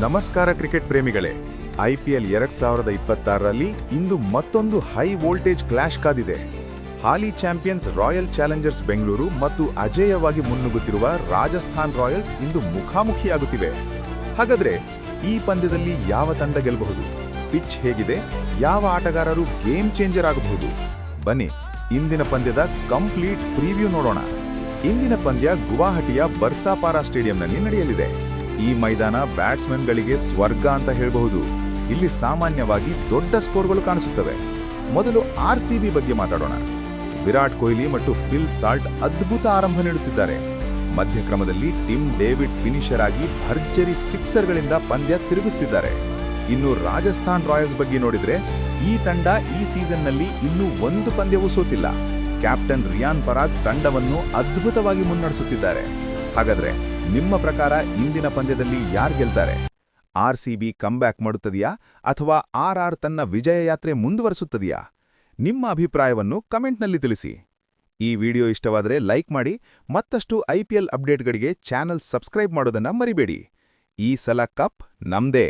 ನಮಸ್ಕಾರ cricket ಪ್ರೇಮಿಗಳೇ. IPL 2026ರಲ್ಲಿ ಇಂದು ಮತ್ತೊಂದು high voltage clash ಕಾದಿದೆ. ಹಾಲಿ ಚಾಂಪಿಯನ್ಸ್ ರಾಯಲ್ ಚಾಲೆಂಜರ್ಸ್ ಬೆಂಗಳೂರು ಮತ್ತು ಅಜೇಯವಾಗಿ ಮುನ್ನುಗ್ಗುತ್ತಿರುವ ರಾಜಸ್ಥಾನ್ ರಾಯಲ್ಸ್ ಇಂದು ಮುಖಾಮುಖಿಯಾಗುತ್ತಿವೆ. ಹಾಗಾದ್ರೆ ಈ ಪಂದ್ಯದಲ್ಲಿ ಯಾವ ತಂಡ ಗೆಲ್ಲಬಹುದು? ಪಿಚ್ ಹೇಗಿದೆ? ಯಾವ ಆಟಗಾರರು ಗೇಮ್ ಚೇಂಜರ್ ಆಗಬಹುದು? ಬನ್ನಿ ಇಂದಿನ ಪಂದ್ಯದ ಕಂಪ್ಲೀಟ್ ಪ್ರಿವ್ಯೂ ನೋಡೋಣ. ಇಂದಿನ ಪಂದ್ಯ ಗುವಾಹಟಿಯ ಬರ್ಸಾಪಾರಾ ಸ್ಟೇಡಿಯಂನಲ್ಲಿ ನಡೆಯಲಿದೆ. ಈ ಮೈದಾನ ಬ್ಯಾಟ್ಸ್ಮನ್ಗಳಿಗೆ ಸ್ವರ್ಗ ಅಂತ ಹೇಳಬಹುದು. ಇಲ್ಲಿ ಸಾಮಾನ್ಯವಾಗಿ ದೊಡ್ಡ ಸ್ಕೋರ್ಗಳು ಕಾಣಿಸುತ್ತವೆ. ಮೊದಲು RCB ಬಗ್ಗೆ ಮಾತಾಡೋಣ. ವಿರಾಟ್ ಕೊಹ್ಲಿ ಮತ್ತು ಫಿಲ್ ಸಾಲ್ಟ್ ಅದ್ಭುತ ಆರಂಭ ನೀಡುತ್ತಿದ್ದಾರೆ. ಮಧ್ಯಕ್ರಮದಲ್ಲಿ ಟಿಮ್ ಡೇವಿಡ್ ಫಿನಿಷರ್ ಆಗಿ ಭರ್ಜರಿ ಸಿಕ್ಸರ್ಗಳಿಂದ ಪಂದ್ಯ ತಿರುಗಿಸುತ್ತಿದ್ದಾರೆ. ಇನ್ನು ರಾಜಸ್ಥಾನ್ ರಾಯಲ್ಸ್ ಬಗ್ಗೆ ನೋಡಿದ್ರೆ ಈ ತಂಡ ಈ ಸೀಸನ್ನಲ್ಲಿ ಇನ್ನೂ ಒಂದು ಪಂದ್ಯವೂ ಸೋತಿಲ್ಲ. ಕ್ಯಾಪ್ಟನ್ ರಿಯಾನ್ ಪರಾಗ್ ತಂಡವನ್ನು ಅದ್ಭುತವಾಗಿ ಮುನ್ನಡೆಸುತ್ತಿದ್ದಾರೆ. ಹಾಗಾದ್ರೆ ನಿಮ್ಮ ಪ್ರಕಾರ ಇಂದಿನ ಪಂದ್ಯದಲ್ಲಿ ಯಾರು ಗೆಲ್ತಾರೆ? RCB ಕಮ್ಬ್ಯಾಕ್ ಮಾಡುತ್ತದೆಯಾ ಅಥವಾ RR ತನ್ನ ವಿಜಯ ಯಾತ್ರೆ ಮುಂದುವರಿಸುತ್ತದೆಯಾ? ನಿಮ್ಮ ಅಭಿಪ್ರಾಯವನ್ನು ಕಮೆಂಟ್ನಲ್ಲಿ ತಿಳಿಸಿ. ಈ ವಿಡಿಯೋ ಇಷ್ಟವಾದರೆ ಲೈಕ್ ಮಾಡಿ. ಮತ್ತಷ್ಟು IPL ಅಪ್ಡೇಟ್ಗಳಿಗೆ ಚಾನೆಲ್ ಸಬ್ಸ್ಕ್ರೈಬ್ ಮಾಡೋದನ್ನ ಮರಿಬೇಡಿ. ಈ ಸಲ ಕಪ್ ನಮ್ದೇ.